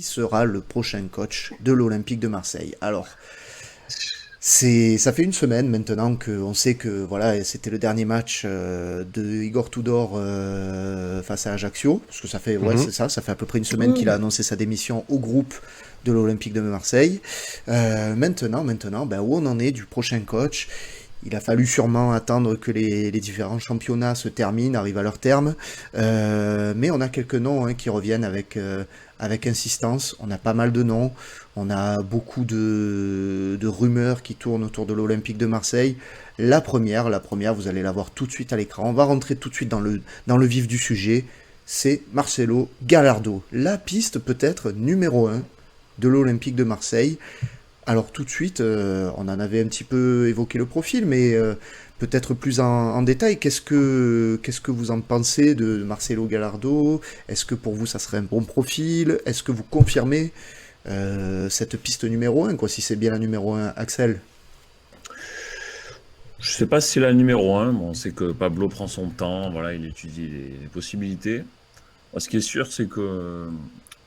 sera le prochain coach de l'Olympique de Marseille. Alors, ça fait une semaine maintenant qu'on sait que voilà, c'était le dernier match de Igor Tudor face à Ajaccio, parce que ça fait, ouais, Mhm. c'est ça, ça fait à peu près une semaine qu'il a annoncé sa démission au groupe de l'Olympique de Marseille. Maintenant, ben, où on en est du prochain coach? Il a fallu sûrement attendre que les différents championnats se terminent, arrivent à leur terme. Mais on a quelques noms qui reviennent avec insistance. On a pas mal de noms. On a beaucoup de rumeurs qui tournent autour de l'Olympique de Marseille. La première, vous allez la voir tout de suite à l'écran. On va rentrer tout de suite dans le vif du sujet. C'est Marcelo Gallardo. La piste peut-être numéro un de l'Olympique de Marseille. Alors tout de suite, on en avait un petit peu évoqué le profil, mais peut-être plus en détail. Qu'est-ce que vous en pensez de Marcelo Gallardo? Est-ce que pour vous ça serait un bon profil? Est-ce que vous confirmez cette piste numéro un, quoi, si c'est bien la numéro un, Axel? Je sais pas si c'est la numéro un. Bon, on sait que Pablo prend son temps, voilà, il étudie les possibilités. Moi, ce qui est sûr, c'est que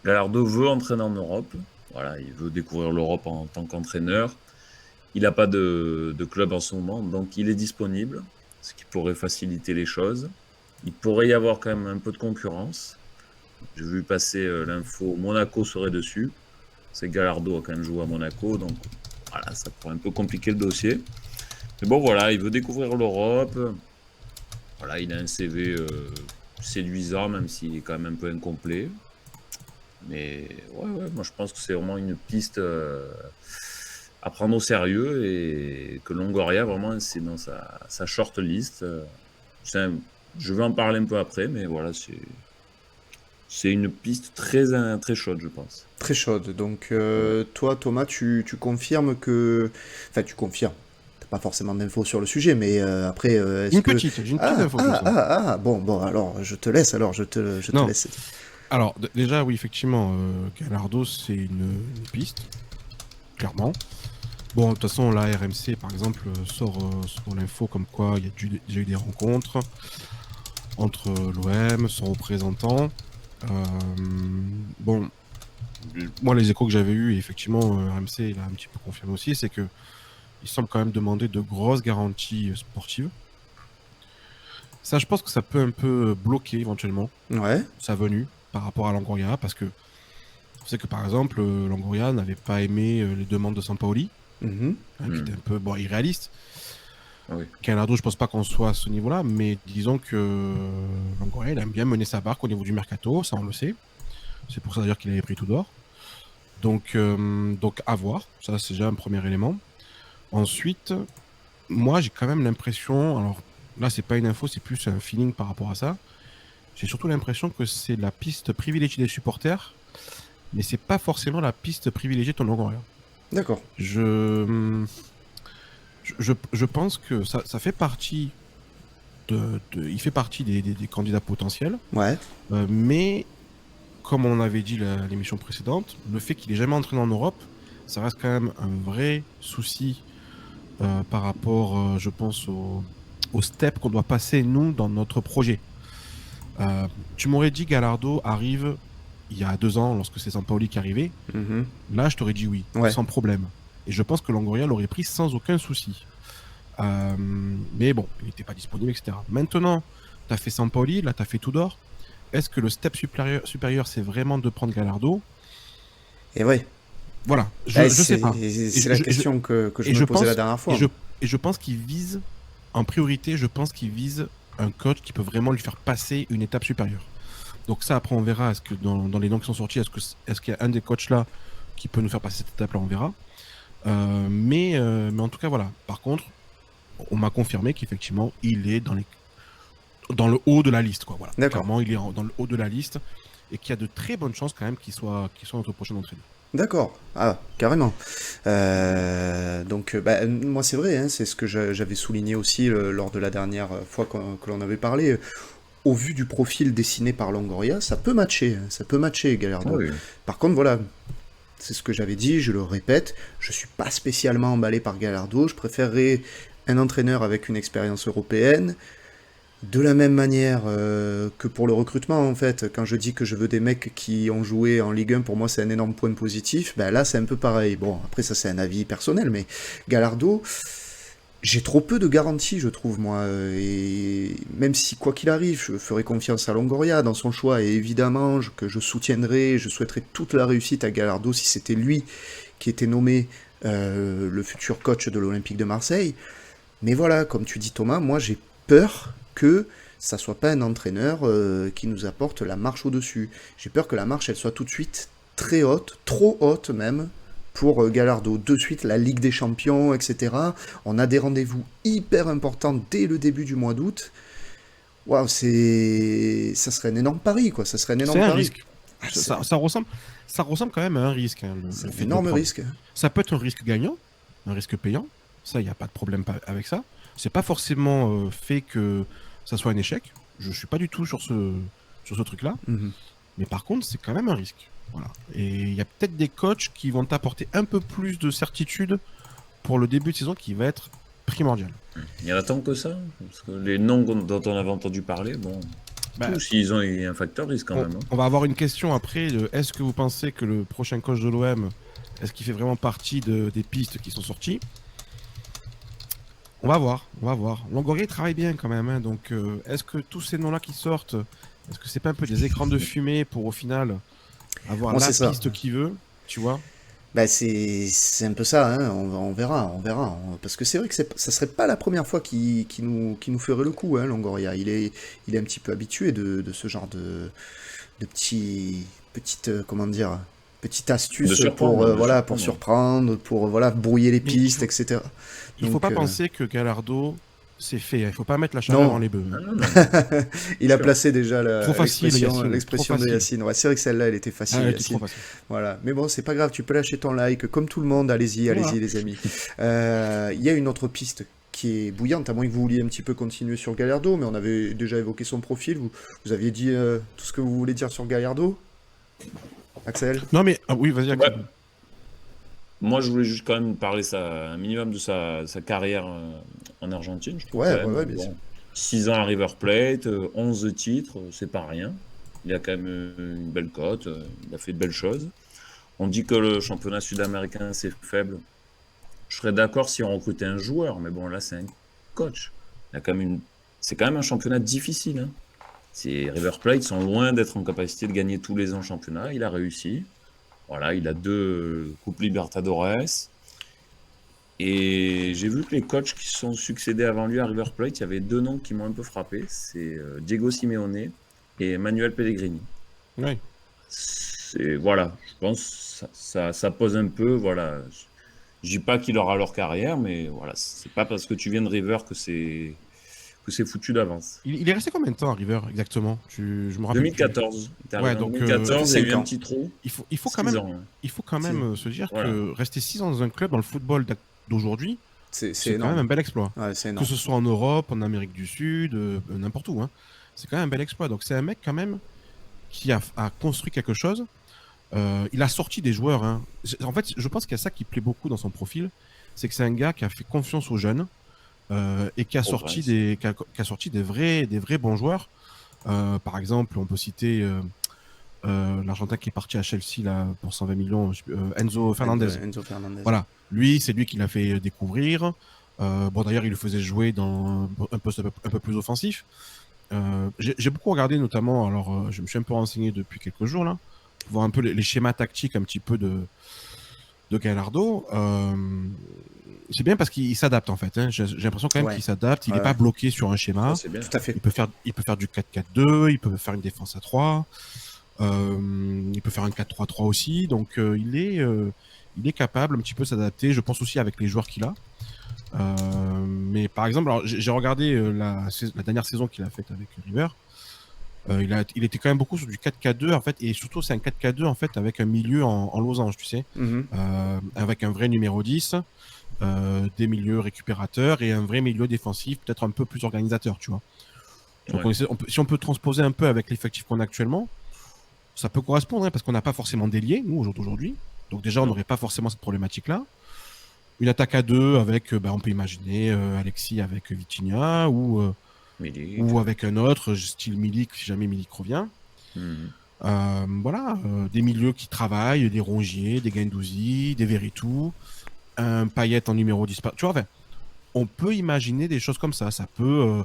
Gallardo veut entraîner en Europe. Voilà, il veut découvrir l'Europe en tant qu'entraîneur. Il n'a pas de club en ce moment, donc il est disponible, ce qui pourrait faciliter les choses. Il pourrait y avoir quand même un peu de concurrence. J'ai vu passer l'info, Monaco serait dessus. C'est Gallardo a quand même joué à Monaco, donc voilà, ça pourrait un peu compliquer le dossier. Mais bon, voilà, il veut découvrir l'Europe. Voilà, il a un CV séduisant, même s'il est quand même un peu incomplet. Mais ouais, moi je pense que c'est vraiment une piste à prendre au sérieux et que Longoria, vraiment, c'est dans sa short list. Je vais en parler un peu après, mais voilà, c'est une piste très chaude, je pense. Très chaude. Donc Ouais. toi, Thomas, tu confirmes que... Enfin, tu confirmes. T'as pas forcément d'infos sur le sujet, mais après, est-ce que... J'ai une petite Ah, info comme ah, ça. ah, ah, bon, alors, je te Non, laisse. alors déjà, oui, effectivement, Gallardo, c'est une piste, clairement. Bon, de toute façon, là, RMC, par exemple, sort l'info comme quoi il y a déjà eu des rencontres entre l'OM, son représentant. Bon, moi, les échos que j'avais eus, et effectivement, RMC, il a un petit peu confirmé aussi, c'est que il semble quand même demander de grosses garanties sportives. Ça, je pense que ça peut un peu bloquer éventuellement Ouais. sa venue par rapport à Longoria, parce que on sait que par exemple, Longoria n'avait pas aimé les demandes de Sampaoli, Mhm. qui étaient un peu irréalistes. Ah oui. Gallardo, je pense pas qu'on soit à ce niveau-là, mais disons que Longoria, il aime bien mener sa barque au niveau du mercato, ça on le sait. C'est pour ça d'ailleurs qu'il avait pris tout d'or. Donc à voir, ça c'est déjà un premier élément. Ensuite, moi j'ai quand même l'impression, alors là c'est pas une info, c'est plus un feeling par rapport à ça. J'ai surtout l'impression que c'est la piste privilégiée des supporters, mais c'est pas forcément la piste privilégiée de ton Longoria. D'accord. Je pense que ça fait partie il fait partie des candidats potentiels, Ouais. mais comme on avait dit l'émission précédente, le fait qu'il ait jamais entraîné en Europe, ça reste quand même un vrai souci par rapport, je pense, au step qu'on doit passer, nous, dans notre projet. Tu m'aurais dit Gallardo arrive il y a 2 ans, lorsque c'est Sampaoli qui arrivait. Mhm. Là, je t'aurais dit oui, Ouais. sans problème. Et je pense que Longoria l'aurait pris sans aucun souci. Mais bon, il n'était pas disponible, etc. Maintenant, tu as fait Sampaoli, là, tu as fait Tudor. Est-ce que le step supérieur, c'est vraiment de prendre Gallardo? Et ouais. Voilà, Eh, je sais c'est pas. Et c'est la question que je et me je posais la pense, dernière et fois. je pense qu'il vise, en priorité, je pense qu'il vise un coach qui peut vraiment lui faire passer une étape supérieure. Donc ça, après, on verra. Est-ce que dans les noms qui sont sortis, est-ce qu'il y a un des coachs là qui peut nous faire passer cette étape-là? On verra. Mais en tout cas, voilà. Par contre, on m'a confirmé qu'effectivement, il est dans le haut de la liste, quoi. Voilà. D'accord. Clairement, il est dans le haut de la liste et qu'il y a de très bonnes chances quand même qu'il soit notre prochain entraîneur. D'accord. Ah, carrément. Donc, bah, moi, c'est vrai, hein, c'est ce que j'avais souligné aussi lors de la dernière fois que l'on avait parlé. Au vu du profil dessiné par Longoria, ça peut matcher, hein, ça peut matcher, Ah Gallardo. oui. Par contre, voilà, c'est ce que j'avais dit, je le répète, je suis pas spécialement emballé par Gallardo, je préférerais un entraîneur avec une expérience européenne. De la même manière que pour le recrutement, en fait, quand je dis que je veux des mecs qui ont joué en Ligue 1, pour moi c'est un énorme point positif, ben là c'est un peu pareil. Bon, après ça c'est un avis personnel, mais Gallardo, j'ai trop peu de garanties, je trouve, moi. Et même si, quoi qu'il arrive, je ferai confiance à Longoria dans son choix, et évidemment que je soutiendrai, je souhaiterais toute la réussite à Gallardo si c'était lui qui était nommé le futur coach de l'Olympique de Marseille. Mais voilà, comme tu dis Thomas, moi j'ai peur que ça soit pas un entraîneur qui nous apporte la marche au-dessus. J'ai peur que la marche elle soit tout de suite très haute, trop haute même, pour Gallardo. De suite la Ligue des Champions, etc. On a des rendez-vous hyper importants dès le début du mois d'août. Waouh, ça serait un énorme pari, quoi. Ça serait un énorme C'est un pari. risque. Ça ressemble quand même à un risque. Hein, C'est le un fait de énorme prendre. risque. Ça peut être un risque gagnant, un risque payant. Ça, il n'y a pas de problème avec ça. C'est pas forcément fait que ça soit un échec. Je suis pas du tout sur ce truc-là. Mhm. Mais par contre, c'est quand même un risque. Voilà. Et il y a peut-être des coachs qui vont t'apporter un peu plus de certitude pour le début de saison qui va être primordial. Il y en a tant que ça, parce que les noms dont on avait entendu parler, bon, Bah, tous, ils ont eu un facteur risque quand même. Hein. on va avoir une question après. Est-ce que vous pensez que le prochain coach de l'OM, est-ce qu'il fait vraiment partie des pistes qui sont sorties? On va voir. Longoria travaille bien quand même. Hein, donc, est-ce que tous ces noms-là qui sortent, est-ce que c'est pas un peu des écrans de fumée pour au final avoir Bon, la c'est ça. piste qu'il veut, tu vois? Bah c'est un peu ça, hein. On verra, on verra. Parce que c'est vrai que ça serait pas la première fois qu'il nous ferait le coup, hein, Longoria. Il est un petit peu habitué de ce genre de petites, comment dire, petites De astuces surprendre, pour, de voilà, pour surprendre. surprendre, pour voilà, brouiller les Mais pistes, etc. il faut Donc, pas penser que Gallardo, c'est fait. Il faut pas mettre la charrue non, dans les bœufs. Ah Hein. non, non, il a sûr. placé déjà Trop facile, Yacine. Trop l'expression de facile. Yacine. Ouais, c'est vrai que celle-là, elle était Ah, facile, elle était trop Yacine. facile. Voilà. Mais bon, c'est pas grave, tu peux lâcher ton like, comme tout le monde, allez-y, Voilà. allez-y, les amis. Il y a une autre piste qui est bouillante, à moins que vous vouliez un petit peu continuer sur Gallardo, mais on avait déjà évoqué son profil. Vous aviez dit tout ce que vous voulez dire sur Gallardo, Axel? Non, mais oui, vas-y, Axel. Ouais. Moi, je voulais juste quand même parler un minimum de sa carrière en Argentine. Je trouve Ouais, quand même, ouais, bien sûr. 6 ans à River Plate, 11 titres, c'est pas rien. Il a quand même une belle cote, il a fait de belles choses. On dit que le championnat sud-américain, c'est faible. Je serais d'accord si on recrutait un joueur, mais bon, là, c'est un coach. Il y a quand même c'est quand même un championnat difficile. Hein. River Plate sont loin d'être en capacité de gagner tous les ans le championnat. Il a réussi. Voilà, il a 2 Coupes Libertadores. Et j'ai vu que les coachs qui se sont succédés avant lui à River Plate, il y avait 2 noms qui m'ont un peu frappé. C'est Diego Simeone et Manuel Pellegrini. Ouais. Voilà, je pense que ça pose un peu, voilà. Je dis pas qu'il aura leur carrière, mais voilà, c'est pas parce que tu viens de River que c'est foutu d'avance. Il est resté combien de temps à River exactement? Je me rappelle plus. 2014. Il est arrivé Ouais, en donc 2014, il y a eu 5 un ans. petit trou. il faut 6 quand même, ans. Hein. il faut quand même se dire Voilà. que rester 6 ans dans un club dans le football d'aujourd'hui, C'est c'est quand même énorme. un bel exploit. Ouais, c'est Que énorme. ce soit en Europe, en Amérique du Sud, n'importe où. Hein. C'est quand même un bel exploit. Donc c'est un mec quand même qui a construit quelque chose. Il a sorti des joueurs. Hein. En fait, je pense qu'il y a ça qui plaît beaucoup dans son profil, c'est que c'est un gars qui a fait confiance aux jeunes et qui a sorti des vrais bons joueurs. Par exemple, on peut citer l'Argentin qui est parti à Chelsea là, pour 120 millions, Enzo Fernandez. Enzo Fernandez. Voilà, lui, c'est lui qui l'a fait découvrir. Bon, d'ailleurs, il le faisait jouer dans un poste un peu plus offensif. J'ai beaucoup regardé, notamment, alors je me suis un peu renseigné depuis quelques jours là, pour voir un peu les schémas tactiques un petit peu de Gallardo. C'est bien parce qu'il s'adapte en fait. Hein. J'ai l'impression quand même Ouais. qu'il s'adapte. Il n'est Ouais. pas bloqué sur un schéma. Ça, c'est bien. Tout à fait. Il peut faire du 4-4-2, il peut faire une défense à 3, il peut faire un 4-3-3 aussi. Donc il est capable un petit peu de s'adapter. Je pense aussi avec les joueurs qu'il a. Mais par exemple, alors, j'ai regardé la dernière saison qu'il a faite avec River. Il était quand même beaucoup sur du 4-4-2 en fait, et surtout c'est un 4-4-2 en fait avec un milieu en losange, tu sais, Mhm. avec un vrai numéro 10, des milieux récupérateurs et un vrai milieu défensif, peut-être un peu plus organisateur, tu vois. Donc Ouais. si on peut transposer un peu avec l'effectif qu'on a actuellement, ça peut correspondre, hein, parce qu'on n'a pas forcément d'ailier, nous, aujourd'hui. Donc déjà, on Non. n'aurait pas forcément cette problématique-là. Une attaque à 2 avec, on peut imaginer Alexis avec Vitinha, ou Milik. ou avec un autre, style Milik, si jamais Milik revient. Mhm. Voilà, des milieux qui travaillent, des Rongier, des Guendouzi, des Veretout, un Payet en numéro 10. Tu vois, enfin, on peut imaginer des choses comme ça. Ça peut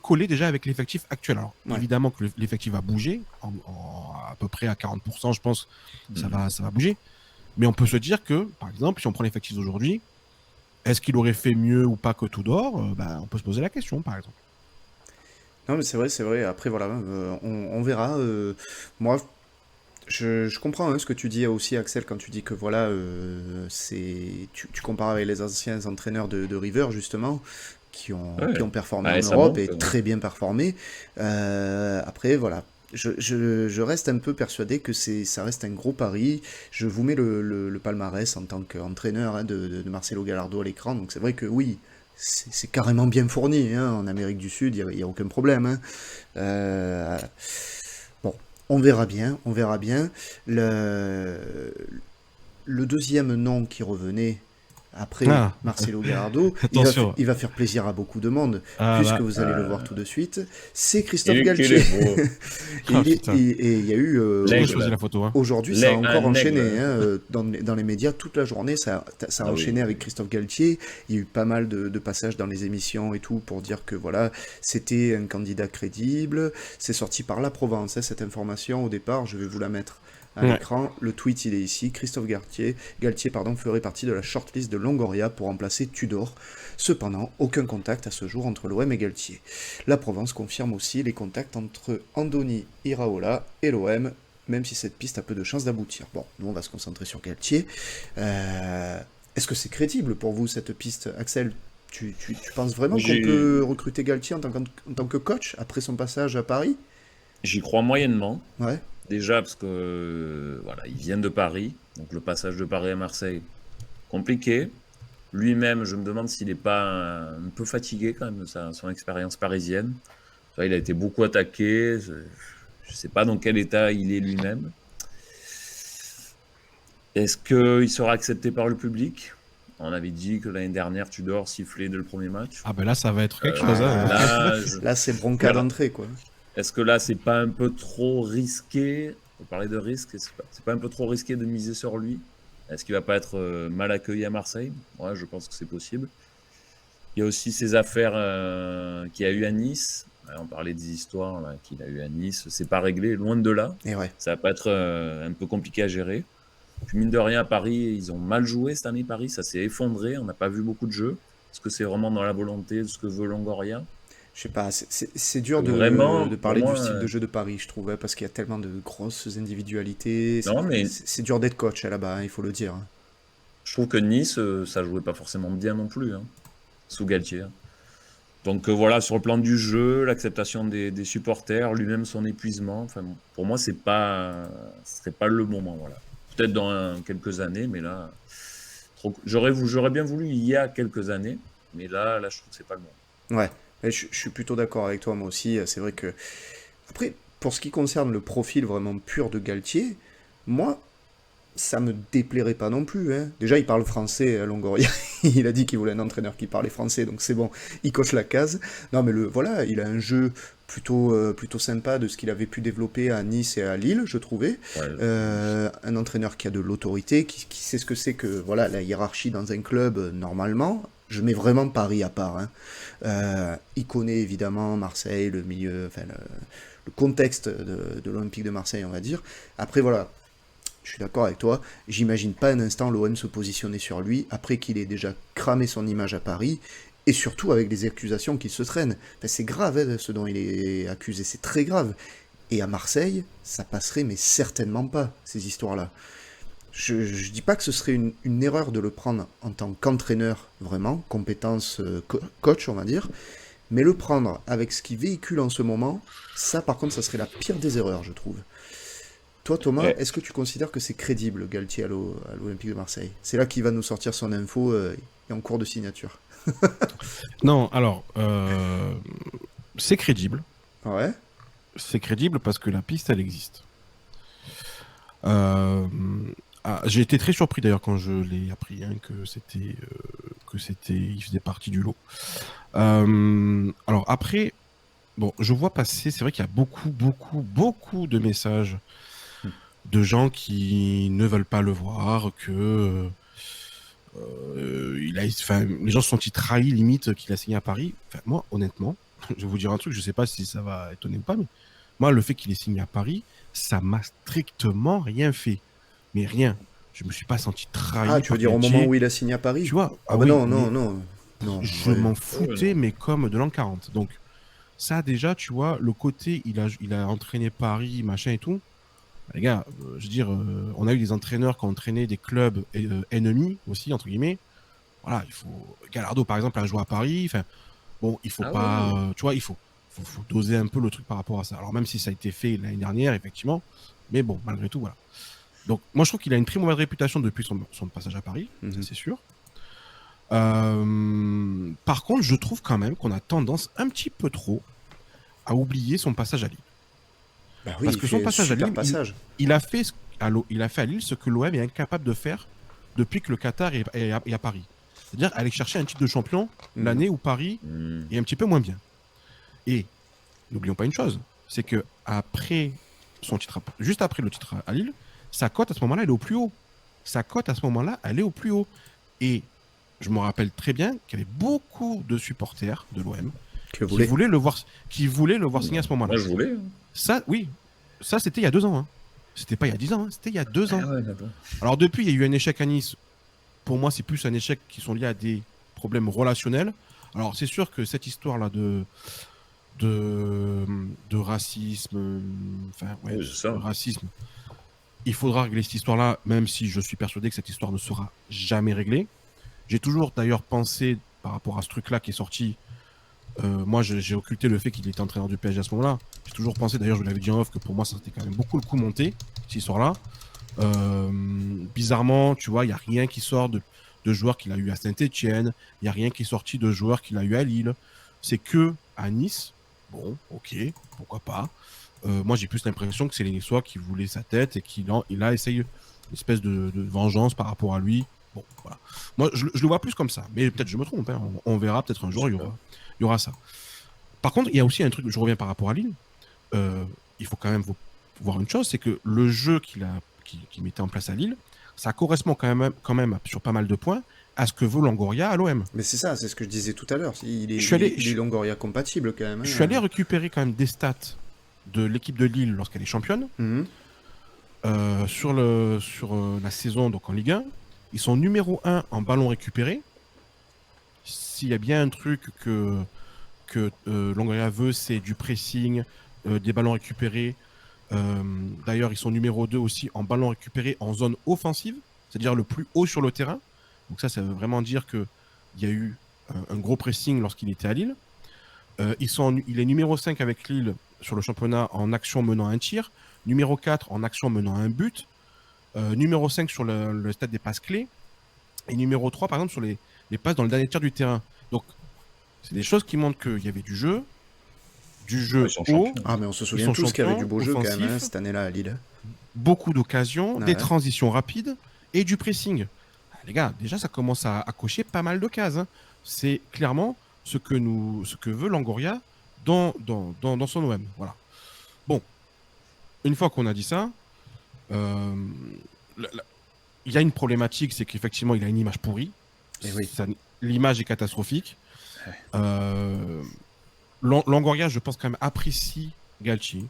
coller déjà avec l'effectif actuel. Alors, Ouais. évidemment que l'effectif va bouger, à peu près à 40%, je pense, ça va bouger. Mais on peut se dire que, par exemple, si on prend l'effectif d'aujourd'hui, est-ce qu'il aurait fait mieux ou pas que Tudor? On peut se poser la question, par exemple. Non, mais c'est vrai, c'est vrai. Après, voilà, on verra. Moi, je comprends hein, ce que tu dis aussi, Axel, quand tu dis que voilà, tu compares avec les anciens entraîneurs de River, justement, qui Ouais. ont performé en Ah, et ça Europe monte. et très bien performé. Après, voilà. Je reste un peu persuadé que ça reste un gros pari. Je vous mets le palmarès en tant qu'entraîneur hein, de Marcelo Gallardo à l'écran. Donc c'est vrai que oui, c'est carrément bien fourni. Hein. En Amérique du Sud, il n'y a aucun problème. Hein. Euh, bon, on verra bien, on verra bien. Le deuxième nom qui revenait après Ah, Marcelo Gallardo, attention. il va faire plaisir à beaucoup de monde, Ah puisque là, vous allez le voir tout de suite. C'est Il Christophe est, qu'il Galtier. est beau. ah, putain. Et il y a eu J'ai bien choisi L'aigle. la photo. Hein. aujourd'hui, ça a encore Un enchaîné aigle. hein, dans les médias toute la journée. Ça a Ah oui. enchaîné avec Christophe Galtier. Il y a eu pas mal de passages dans les émissions et tout pour dire que voilà, c'était un candidat crédible. C'est sorti par La Provence, hein, cette information au départ. Je vais vous la mettre à Ouais. l'écran. Le tweet, il est ici. Christophe Galtier ferait partie de la shortlist de Longoria pour remplacer Tudor. Cependant, aucun contact à ce jour entre l'OM et Galtier. La Provence confirme aussi les contacts entre Andoni Iraola et l'OM, même si cette piste a peu de chances d'aboutir. Bon, nous on va se concentrer sur Galtier. Est-ce que c'est crédible pour vous cette piste, Axel? Tu penses vraiment qu'on J'y peut recruter Galtier en tant que coach après son passage à Paris? j'y crois moyennement. Ouais, Déjà parce que voilà, ils viennent de Paris. Donc le passage de Paris à Marseille, compliqué. Lui-même, je me demande s'il n'est pas un peu fatigué quand même de son expérience parisienne. Il a été beaucoup attaqué. Je ne sais pas dans quel état il est lui-même. Est-ce qu'il sera accepté par le public? On avait dit que l'année dernière, Tudor sifflait dès le premier match. Ah ben là, ça va être quelque chose. Ah, Hein. Là, là c'est bronca d'entrée, quoi. est-ce que là, c'est pas un peu trop risqué? On parlait de risque. C'est pas un peu trop risqué de miser sur lui? Est-ce qu'il va pas être mal accueilli à Marseille? Ouais, je pense que c'est possible. Il y a aussi ces affaires qu'il y a eu à Nice. Ouais, on parlait des histoires là, qu'il a eu à Nice. C'est pas réglé, loin de là. Et ouais. Ça va pas être un peu compliqué à gérer. Puis mine de rien, à Paris, ils ont mal joué cette année. Paris, ça s'est effondré. On n'a pas vu beaucoup de jeux. Est-ce que c'est vraiment dans la volonté de ce que veut Longoria? Je sais pas, c'est dur Vraiment, de pour parler du moi, style de jeu de Paris, je trouve, hein, parce qu'il y a tellement de grosses individualités. non, mais C'est dur d'être coach là-bas, hein, il faut le dire. Hein. je trouve que Nice, ça jouait pas forcément bien non plus, hein, sous Galtier. Donc voilà, sur le plan du jeu, l'acceptation des supporters, lui-même son épuisement. Enfin, bon, pour moi, ce serait pas le moment. Voilà. Peut-être dans quelques années, mais là, j'aurais bien voulu il y a quelques années, mais là, je trouve que c'est pas le moment. Ouais, mais je suis plutôt d'accord avec toi, moi aussi. C'est vrai que. Après, pour ce qui concerne le profil vraiment pur de Galtier, moi, ça me déplairait pas non plus. Hein. Déjà, il parle français, Longoria. Il a dit qu'il voulait un entraîneur qui parlait français, donc c'est bon, il coche la case. Non, mais voilà, il a un jeu plutôt sympa de ce qu'il avait pu développer à Nice et à Lille, je trouvais. Ouais, Un entraîneur qui a de l'autorité, qui sait ce que c'est que voilà la hiérarchie dans un club normalement. Je mets vraiment Paris à part. Hein. Il connaît évidemment Marseille, le milieu, enfin le contexte de l'Olympique de Marseille, on va dire. Après, voilà, je suis d'accord avec toi. J'imagine pas un instant l'OM se positionner sur lui après qu'il ait déjà cramé son image à Paris et surtout avec les accusations qu'il se traîne. Enfin, c'est grave hein, ce dont il est accusé, c'est très grave. Et à Marseille, ça passerait mais certainement pas, ces histoires-là. Je dis pas que ce serait une erreur de le prendre en tant qu'entraîneur, vraiment, compétence coach, on va dire, mais le prendre avec ce qu'il véhicule en ce moment, ça par contre, ça serait la pire des erreurs, je trouve. Toi, Thomas, ouais. est-ce que tu considères que c'est crédible, Galtier à l'Olympique de Marseille? C'est là qu'il va nous sortir son info et en cours de signature. Non, alors, c'est crédible. Ouais, C'est crédible parce que la piste, elle existe. J'ai été très surpris d'ailleurs quand je l'ai appris hein, que que il faisait partie du lot. Alors après, bon, je vois passer, c'est vrai qu'il y a beaucoup de messages de gens qui ne veulent pas le voir, que les gens se sont trahis limite qu'il a signé à Paris. Enfin, moi, honnêtement, je vais vous dire un truc, je sais pas si ça va étonner ou pas, mais moi, le fait qu'il ait signé à Paris, ça m'a strictement rien fait. Mais rien. Je me suis pas senti trahi Ah, tu veux par dire au moment Galtier. où il a signé à Paris? Tu vois, Ah bah oui, non, mais non, non. Non, je ouais. m'en Ouais, foutais, non. mais comme de l'an 40. Donc, ça, déjà, tu vois, le côté, il a entraîné Paris, machin et tout. Les gars, je veux dire, on a eu des entraîneurs qui ont entraîné des clubs ennemis aussi, entre guillemets. Voilà, il faut. Gallardo, par exemple, a joué à Paris. Enfin, bon, il faut Ah ouais, pas. ouais. Tu vois, faut doser un peu le truc par rapport à ça. Alors, même si ça a été fait l'année dernière, effectivement. Mais bon, malgré tout, voilà. Donc, moi, je trouve qu'il a une très mauvaise réputation depuis son passage à Paris, ça Mhm. c'est sûr. Par contre, je trouve quand même qu'on a tendance un petit peu trop à oublier son passage à Lille. Bah oui, Parce il que son fait un passage à super Lille, passage. il a fait il a fait à Lille ce que l'OM est incapable de faire depuis que le Qatar est à Paris. C'est-à-dire aller chercher un titre de champion Mhm. l'année où Paris Hmm. est un petit peu moins bien. Et n'oublions pas une chose, c'est que juste après le titre à Lille, sa cote à ce moment-là, elle est au plus haut. Sa cote à ce moment-là, elle est au plus haut. Et je me rappelle très bien qu'il y avait beaucoup de supporters de l'OM Tu le voulais. qui voulaient le voir signer à ce moment-là. Moi, je voulais. Ça, oui, ça c'était il y a 2 ans. Hein. C'était pas il y a 10 ans, hein. C'était il y a 2 ans. Ah ouais, d'accord. Alors depuis, il y a eu un échec à Nice. Pour moi, c'est plus un échec qui sont liés à des problèmes relationnels. Alors c'est sûr que cette histoire-là de, de racisme, enfin ouais, Oui, c'est ça. de racisme, il faudra régler cette histoire-là, même si je suis persuadé que cette histoire ne sera jamais réglée. J'ai toujours d'ailleurs pensé, par rapport à ce truc-là qui est sorti, moi j'ai occulté le fait qu'il était entraîneur du PSG à ce moment-là. J'ai toujours pensé, d'ailleurs je vous l'avais dit en off, que pour moi ça c'était quand même beaucoup le coup monté, cette histoire-là. Bizarrement, tu vois, il n'y a rien qui sort de joueurs qu'il a eu à Saint-Etienne, il n'y a rien qui est sorti de joueurs qu'il a eu à Lille. C'est que à Nice, bon, ok, pourquoi pas. Moi j'ai plus l'impression que c'est les Niçois qui voulaient sa tête et qu'il a essayé une espèce de vengeance par rapport à lui. Bon, voilà. Moi je le vois plus comme ça, mais peut-être je me trompe, hein. On verra peut-être un jour, il y aura ça. Par contre, il y a aussi un truc, je reviens par rapport à Lille, il faut quand même voir une chose, c'est que le jeu qu'il mettait en place à Lille, ça correspond quand même sur pas mal de points à ce que veut Longoria à l'OM. Mais c'est ça, c'est ce que je disais tout à l'heure. Je suis allé, Il est je, Longoria compatible quand même. je suis allé Hein. récupérer quand même des stats de l'équipe de Lille lorsqu'elle est championne. Mhm. Sur la saison donc en Ligue 1, ils sont numéro 1 en ballon récupéré. S'il y a bien un truc que Longoria veut, c'est du pressing, des ballons récupérés. D'ailleurs, ils sont numéro 2 aussi en ballon récupéré en zone offensive, c'est-à-dire le plus haut sur le terrain. Donc ça veut vraiment dire qu'il y a eu un gros pressing lorsqu'il était à Lille. Il est numéro 5 avec Lille sur le championnat en action menant un tir, numéro 4 en action menant un but, numéro 5 sur le stade des passes clés, et numéro 3 par exemple sur les passes dans le dernier tiers du terrain. Donc c'est des choses qui montrent qu'il y avait du jeu Ouais, ils sont haut, champions. Ah, mais on se ils souvient sont tous qu'il y avait du champions, beau jeu quand même offensifs, hein, cette année-là à Lille. beaucoup d'occasions, Ah des ouais. transitions rapides et du pressing. Ah, les gars, déjà ça commence à cocher pas mal de cases. Hein. C'est clairement ce que veut Longoria dans son OM. Voilà. Bon, une fois qu'on a dit ça, euh, il y a une problématique, c'est qu'effectivement il a une image pourrie. Eh oui. L'image est catastrophique. Ouais. Longoria, je pense quand même apprécie Galtier.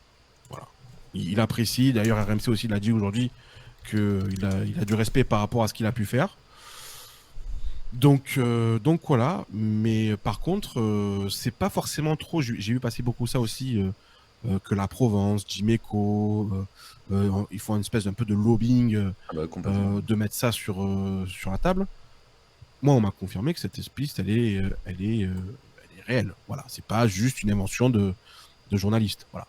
Voilà. Il apprécie. D'ailleurs, RMC aussi l'a dit aujourd'hui qu'il a du respect par rapport à ce qu'il a pu faire. Donc voilà. Mais par contre, c'est pas forcément trop. J'ai vu passer beaucoup ça aussi. Que la Provence, Dimeco, ils font une espèce d'un peu de lobbying, Ah bah, complètement. de mettre ça sur la table. Moi, on m'a confirmé que cette piste, elle est réelle. Voilà, c'est pas juste une invention de journaliste. Voilà.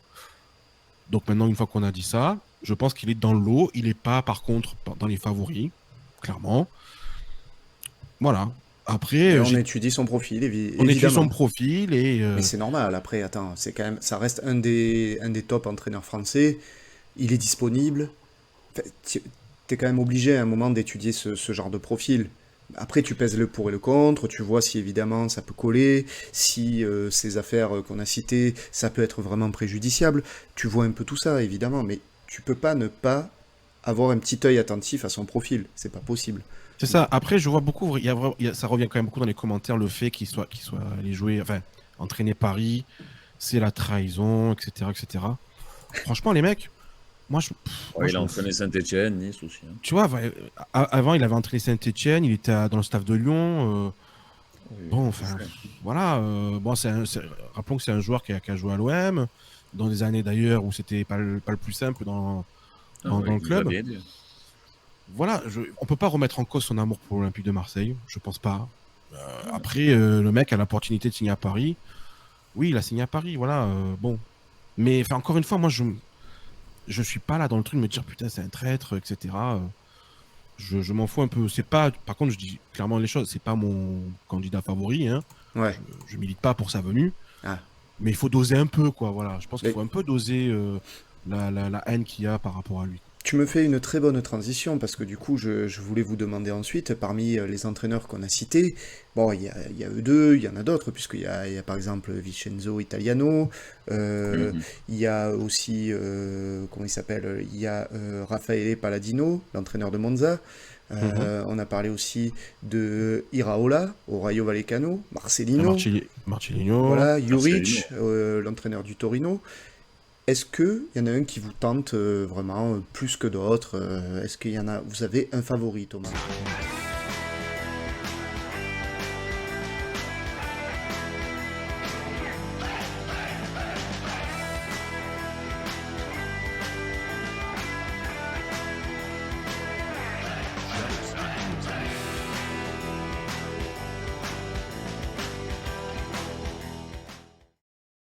Donc maintenant, une fois qu'on a dit ça, je pense qu'il est dans le lot. Il n'est pas, par contre, dans les favoris, clairement. Voilà. Après, Et on étudie son profil, on étudie son évidemment. profil et Mais c'est normal, après, attends, c'est quand même, ça reste un des top entraîneurs français, il est disponible. Enfin, t'es quand même obligé à un moment d'étudier ce genre de profil. Après, tu pèses le pour et le contre, tu vois si évidemment ça peut coller, si ces affaires qu'on a citées, ça peut être vraiment préjudiciable. Tu vois un peu tout ça, évidemment, mais tu peux pas ne pas avoir un petit œil attentif à son profil. C'est pas possible. C'est ça. Après, je vois beaucoup, ça revient quand même beaucoup dans les commentaires, le fait qu'il soit allé jouer, enfin, entraîner Paris, c'est la trahison, etc., etc. Franchement, les mecs, moi, moi, Ouais, il a entraîné Saint-Etienne, Nice aussi. Hein. tu vois, avant, il avait entraîné Saint-Etienne, il était dans le staff de Lyon. Oui, Bon, tout enfin, fait. voilà. Bon, rappelons que c'est un joueur qui a joué à l'OM, dans des années d'ailleurs où c'était pas le plus simple dans, Ah dans, ouais, dans le il nous a club. bien aidé. Voilà, on peut pas remettre en cause son amour pour l'Olympique de Marseille, je pense pas. Après, le mec a l'opportunité de signer à Paris. Oui, il a signé à Paris, voilà. Bon, mais enfin, encore une fois, moi, je suis pas là dans le truc de me dire putain, c'est un traître, etc. Je m'en fous un peu. C'est pas, par contre, je dis clairement les choses, c'est pas mon candidat favori. Hein. Ouais. Je milite pas pour sa venue, Ah. mais il faut doser un peu, quoi. Voilà, je pense qu'il Mais faut un peu doser la haine qu'il y a par rapport à lui. tu me fais une très bonne transition parce que du coup, je voulais vous demander ensuite, parmi les entraîneurs qu'on a cités, bon, il y a eux deux, il y en a d'autres, puisqu'il y a par exemple Vincenzo Italiano, Mhm. il y a aussi, comment il s'appelle, il y a Raffaele Palladino, l'entraîneur de Monza. Mhm. On a parlé aussi de Iraola au Rayo Vallecano, Il y a Marcelino, Marcelinho. voilà, Marcelino. Juric, l'entraîneur du Torino. Est-ce que il y en a un qui vous tente vraiment plus que d'autres? Est-ce qu'il y en a, vous avez un favori, Thomas?